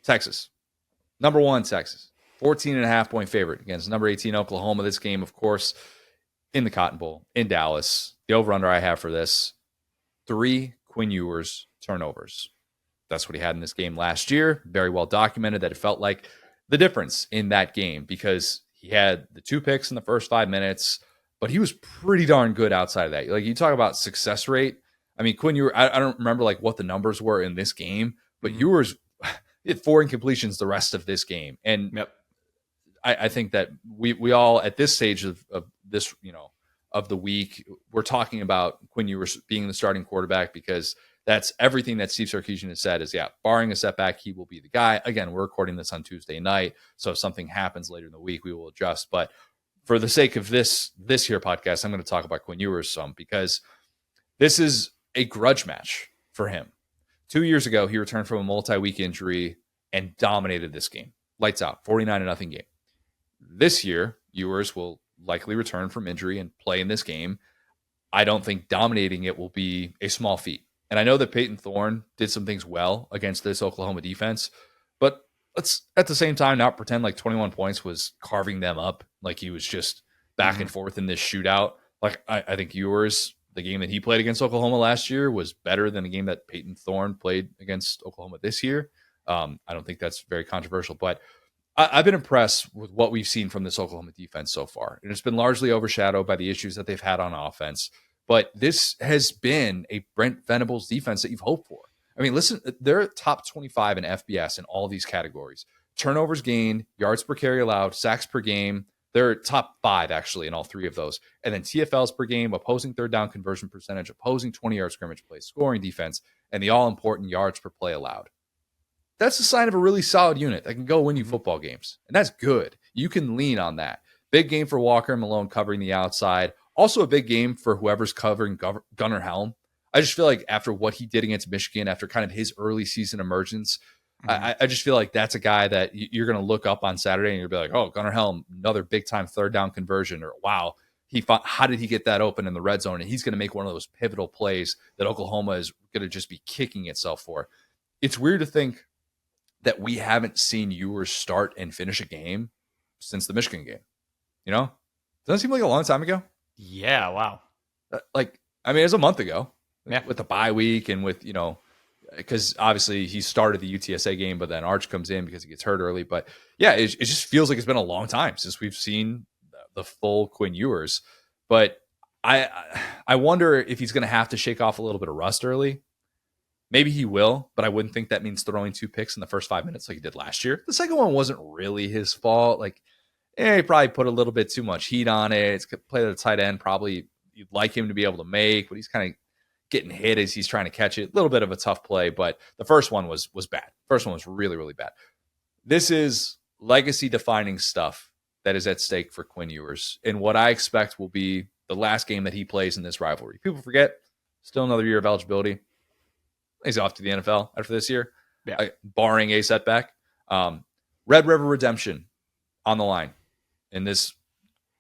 Texas. Number 1, Texas. 14.5-point favorite against number 18, Oklahoma. This game, of course, in the Cotton Bowl in Dallas. The over-under I have for this, 3 Quinn Ewers turnovers. That's what he had in this game last year. Very well documented that it felt like the difference in that game because he had the 2 picks in the first 5 minutes, but he was pretty darn good outside of that. Like, you talk about success rate. I mean, Quinn Ewers, I don't remember like what the numbers were in this game, but Ewers had 4 incompletions the rest of this game. And Yep. I think that we all at this stage of this, of the week, we're talking about Quinn Ewers being the starting quarterback because that's everything that Steve Sarkisian has said is, barring a setback, he will be the guy. Again, we're recording this on Tuesday night, so if something happens later in the week, we will adjust. But for the sake of this here podcast, I'm going to talk about Quinn Ewers some because this is a grudge match for him. 2 years ago, he returned from a multi-week injury and dominated this game. Lights out, 49-0 game. This year, Ewers will likely return from injury and play in this game. I don't think dominating it will be a small feat. And I know that Peyton Thorne did some things well against this Oklahoma defense, but let's at the same time not pretend like 21 points was carving them up, like he was just back and forth in this shootout. Like, I think Ewers, the game that he played against Oklahoma last year, was better than the game that Peyton Thorne played against Oklahoma this year. I don't think that's very controversial, but I've been impressed with what we've seen from this Oklahoma defense so far. And it's been largely overshadowed by the issues that they've had on offense. But this has been a Brent Venables defense that you've hoped for. I mean, listen, they're top 25 in FBS in all these categories. Turnovers gained, yards per carry allowed, sacks per game. They're top 5, actually, in all 3 of those. And then TFLs per game, opposing third down conversion percentage, opposing 20-yard scrimmage plays, scoring defense, and the all-important yards per play allowed. That's a sign of a really solid unit that can go win you football games. And that's good. You can lean on that. Big game for Walker and Malone covering the outside. Also a big game for whoever's covering Gunnar Helm. I just feel like after what he did against Michigan, after kind of his early season emergence, I just feel like that's a guy that you're going to look up on Saturday and you'll be like, oh, Gunnar Helm, another big-time third down conversion. Or, wow, how did he get that open in the red zone? And he's going to make one of those pivotal plays that Oklahoma is going to just be kicking itself for. It's weird to think that we haven't seen Ewers start and finish a game since the Michigan game. Doesn't that seem like a long time ago? Yeah, wow. It was a month ago. Yeah. With the bye week and with, because obviously he started the UTSA game, but then Arch comes in because he gets hurt early. But yeah, it just feels like it's been a long time since we've seen the full Quinn Ewers. But I wonder if he's going to have to shake off a little bit of rust early. Maybe he will, but I wouldn't think that means throwing 2 picks in the first 5 minutes like he did last year. The second one wasn't really his fault. He probably put a little bit too much heat on it. It's play at the tight end. Probably you'd like him to be able to make, but he's kind of getting hit as he's trying to catch it. A little bit of a tough play, but the first one was bad. First one was really, really bad. This is legacy-defining stuff that is at stake for Quinn Ewers and what I expect will be the last game that he plays in this rivalry. People forget, still another year of eligibility. He's off to the NFL after this year, barring a setback. Red River Redemption on the line in this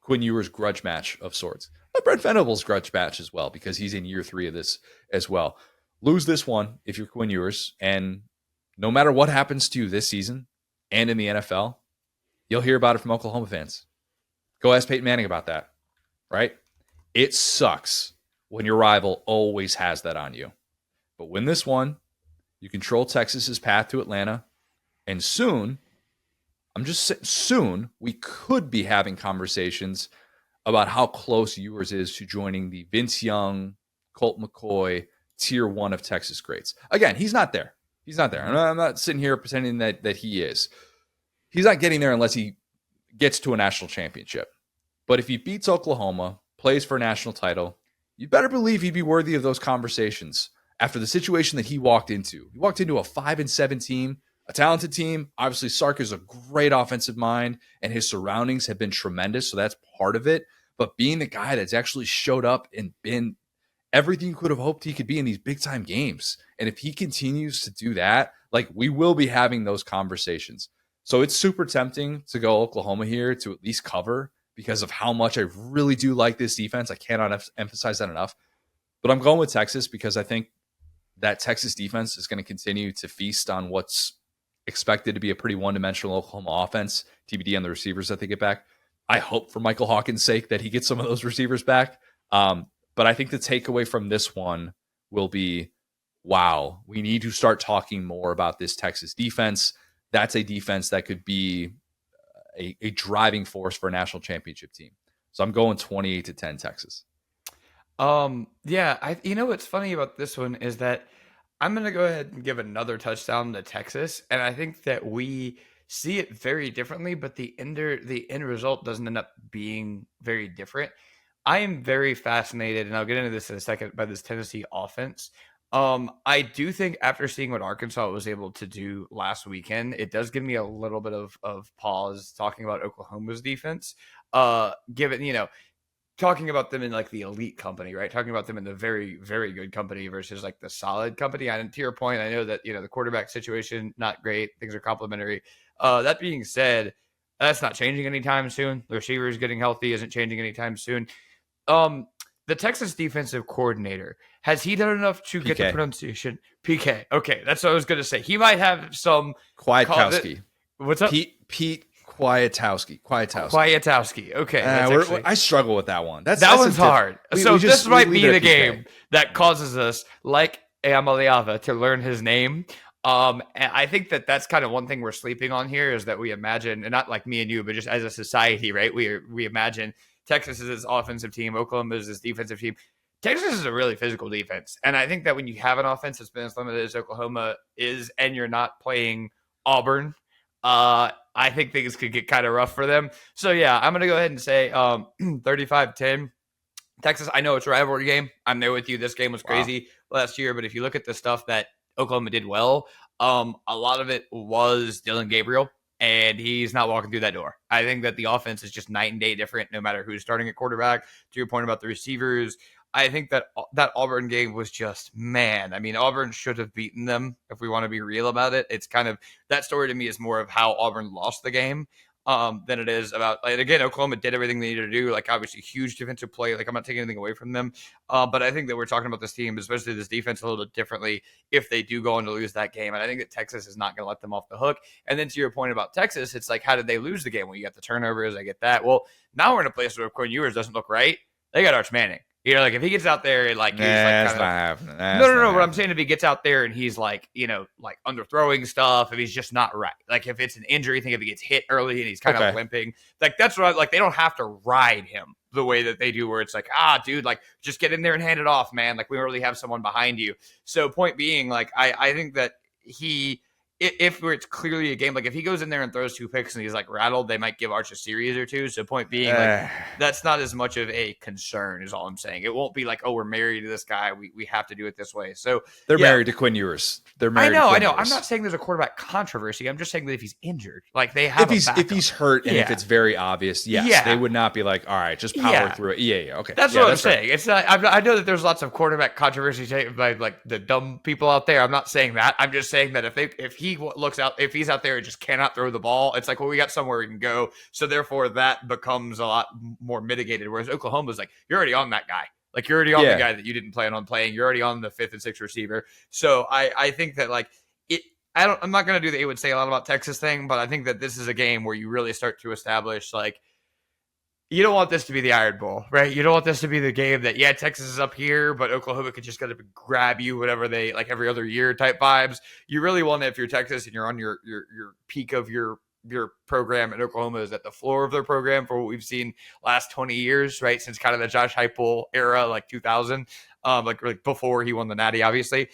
Quinn Ewers grudge match of sorts. But Brent Venables' grudge match as well, because he's in year 3 of this as well. Lose this one if you're Quinn Ewers, and no matter what happens to you this season and in the NFL, you'll hear about it from Oklahoma fans. Go ask Peyton Manning about that, right? It sucks when your rival always has that on you. But win this one, you control Texas's path to Atlanta, and soon, we could be having conversations about how close Ewers is to joining the Vince Young, Colt McCoy, tier 1 of Texas greats. Again, he's not there. I'm not sitting here pretending that he is. He's not getting there unless he gets to a national championship. But if he beats Oklahoma, plays for a national title, you better believe he'd be worthy of those conversations. After the situation that he walked into. He walked into a 5-7 team, a talented team. Obviously, Sark is a great offensive mind, and his surroundings have been tremendous, so that's part of it. But being the guy that's actually showed up and been everything you could have hoped he could be in these big-time games. And if he continues to do that, we will be having those conversations. So it's super tempting to go Oklahoma here to at least cover because of how much I really do like this defense. I cannot emphasize that enough. But I'm going with Texas because I think that Texas defense is going to continue to feast on what's expected to be a pretty one-dimensional Oklahoma offense, TBD on the receivers that they get back. I hope for Michael Hawkins' sake that he gets some of those receivers back. But I think the takeaway from this one will be, wow, we need to start talking more about this Texas defense. That's a defense that could be a driving force for a national championship team. So I'm going 28-10 Texas. Yeah, you know what's funny about this one is that I'm going to go ahead and give another touchdown to Texas, and I think that we see it very differently, but the end result doesn't end up being very different. I am very fascinated, and I'll get into this in a second, by this Tennessee offense. I do think after seeing what Arkansas was able to do last weekend, it does give me a little bit of pause talking about Oklahoma's defense. Given, talking about them in like the elite company, right? Talking about them in the very, very good company versus like the solid company. And to your point, I know that, the quarterback situation, not great. Things are complimentary. That being said, that's not changing anytime soon. The receivers getting healthy isn't changing anytime soon. The Texas defensive coordinator, has he done enough to get the pronunciation? PK. Okay, that's what I was going to say. He might have some Kwiatkowski. What's up? Pete Kwiatkowski. Okay. I struggle with that one. That one's hard. This might be the game that causes us, like Amaliava, to learn his name. And I think that that's kind of one thing we're sleeping on here, is that we imagine, and not like me and you, but just as a society, right? We imagine Texas is his offensive team, Oklahoma is his defensive team. Texas is a really physical defense. And I think that when you have an offense that's been as limited as Oklahoma is, and you're not playing Auburn, I think things could get kind of rough for them. So, yeah, I'm going to go ahead and say 35-10. Texas, I know it's a rivalry game. I'm there with you. This game was crazy last year. But if you look at the stuff that Oklahoma did well, a lot of it was Dillon Gabriel. And he's not walking through that door. I think that the offense is just night and day different, no matter who's starting at quarterback. To your point about the receivers, I think that Auburn game was just, man. I mean, Auburn should have beaten them if we want to be real about it. It's kind of, that story to me is more of how Auburn lost the game than it is about, like, again, Oklahoma did everything they needed to do. Like, obviously, huge defensive play. Like, I'm not taking anything away from them. But I think that we're talking about this team, especially this defense, a little bit differently if they do go on to lose that game. And I think that Texas is not going to let them off the hook. And then to your point about Texas, it's like, how did they lose the game? Well, you got the turnovers. I get that. Well, now we're in a place where Quinn Ewers doesn't look right. They got Arch Manning. Like if he gets out there and like, he's that's not happening. No. What I'm saying, if he gets out there and he's like, like underthrowing stuff, if he's just not right, like if it's an injury thing, if he gets hit early and he's kind of limping, like that's what like they don't have to ride him the way that they do, where it's like, dude, like just get in there and hand it off, man. Like we already have someone behind you. So point being, like I think that if it's clearly a game, like if he goes in there and throws 2 picks and he's like rattled, they might give Arch a series or 2. So point being, like that's not as much of a concern is all I'm saying. It won't be like, oh, we're married to this guy. We have to do it this way. So they're married to Quinn Ewers. They're married. I know. I'm not saying there's a quarterback controversy. I'm just saying that if he's injured, like they have if he's hurt and if it's very obvious, they would not be like, all right, just power through it. Yeah. Okay. That's what I'm saying. It's not. I know that there's lots of quarterback controversy by like the dumb people out there. I'm not saying that. I'm just saying that if he looks out. If he's out there and just cannot throw the ball, it's like, well, we got somewhere we can go. So therefore that becomes a lot more mitigated. Whereas Oklahoma's like, you're already on that guy. Like you're already on the guy that you didn't plan on playing. You're already on the 5th and 6th receiver. So I think that like I'm not going to do the, it would say a lot about Texas thing, but I think that this is a game where you really start to establish like, you don't want this to be the Iron Bowl, right? You don't want this to be the game that, Texas is up here, but Oklahoma could just kind of grab you, whatever they like every other year type vibes. You really want to, if you're Texas and you're on your peak of your program, and Oklahoma is at the floor of their program for what we've seen last 20 years, right? Since kind of the Josh Heupel era, like 2000, like before he won the Natty, obviously.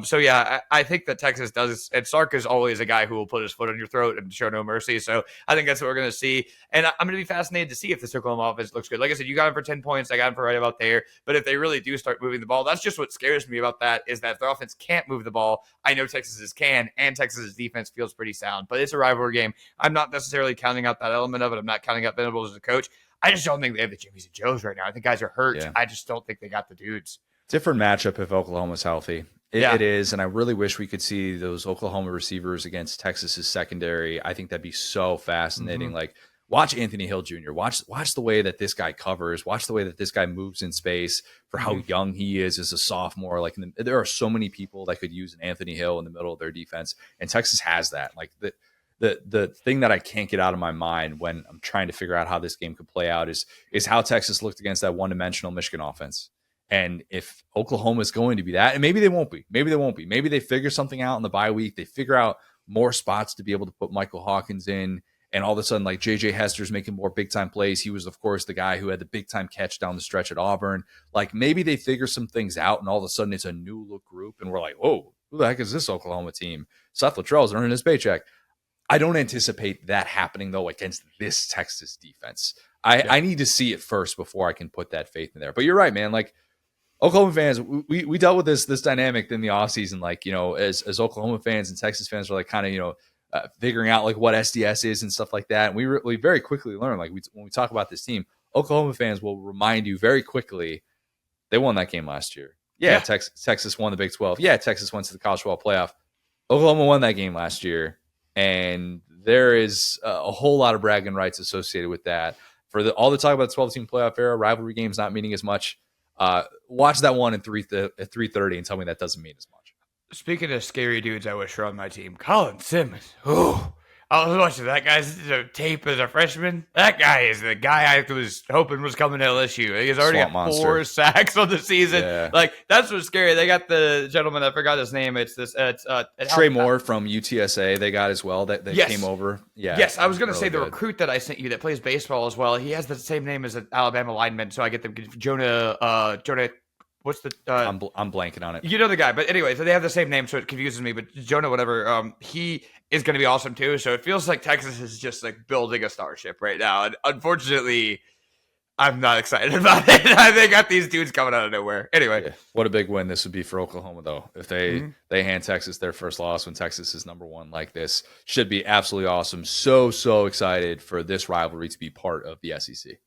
So yeah, I think that Texas does, and Sark is always a guy who will put his foot on your throat and show no mercy. So I think that's what we're going to see. And I'm going to be fascinated to see if this Oklahoma offense looks good. Like I said, you got him for 10 points. I got him for right about there. But if they really do start moving the ball, that's just what scares me about that, is that if their offense can't move the ball, I know Texas's can, and Texas's defense feels pretty sound. But it's a rivalry game. I'm not necessarily counting out that element of it. I'm not counting out Venables as a coach. I just don't think they have the Jimmys and Joes right now. I think guys are hurt. Yeah. I just don't think they got the dudes. Different matchup if Oklahoma's healthy. It is, and I really wish we could see those Oklahoma receivers against Texas's secondary. I think that'd be so fascinating. Mm-hmm. Like watch Anthony Hill Jr. Watch the way that this guy covers. Watch the way that this guy moves in space for how young he is as a sophomore. Like there are so many people that could use an Anthony Hill in the middle of their defense, and Texas has that. Like the thing that I can't get out of my mind when I'm trying to figure out how this game could play out is how Texas looked against that one-dimensional Michigan offense. And if Oklahoma is going to be that, and maybe they won't be, maybe they figure something out in the bye week. They figure out more spots to be able to put Michael Hawkins in. And all of a sudden, like JJ Hester's making more big time plays. He was, of course, the guy who had the big time catch down the stretch at Auburn. Like maybe they figure some things out, and all of a sudden it's a new look group, and we're like, whoa, who the heck is this Oklahoma team? Seth Littrell's earning his paycheck. I don't anticipate that happening though against this Texas defense. I need to see it first before I can put that faith in there. But you're right, man. Like Oklahoma fans, we dealt with this dynamic in the offseason. Like, you know, as Oklahoma fans and Texas fans are like kind of, you know, figuring out like what SDS is and stuff like that. And we very quickly learn, like when we talk about this team, Oklahoma fans will remind you very quickly, they won that game last year. Yeah. Texas won the Big 12. Yeah. Texas went to the college football playoff. Oklahoma won that game last year. And there is a whole lot of bragging rights associated with that. For all the talk about the 12-team playoff era, rivalry games not meaning as much. Watch that one at 3:30 and tell me that doesn't mean as much. Speaking of scary dudes I wish were on my team, Colin Simmons. Ooh, I was watching that guy's tape as a freshman. That guy is the guy I was hoping was coming to LSU. He's already got 4 sacks on the season. Yeah. Like, that's what's scary. They got the gentleman, I forgot his name. It's Trey Moore from UTSA. They got as well that came over. Yeah. Yes, I was going to say the recruit that I sent you that plays baseball as well. He has the same name as an Alabama lineman, so I get them Jonah. What's the? I'm blanking on it. You know the guy, but anyway, so they have the same name, so it confuses me. But Jonah, whatever, he is going to be awesome too. So it feels like Texas is just like building a starship right now, and unfortunately, I'm not excited about it. They got these dudes coming out of nowhere. Anyway, what a big win this would be for Oklahoma, though. If they hand Texas their first loss when Texas is number 1 like this, should be absolutely awesome. So excited for this rivalry to be part of the SEC.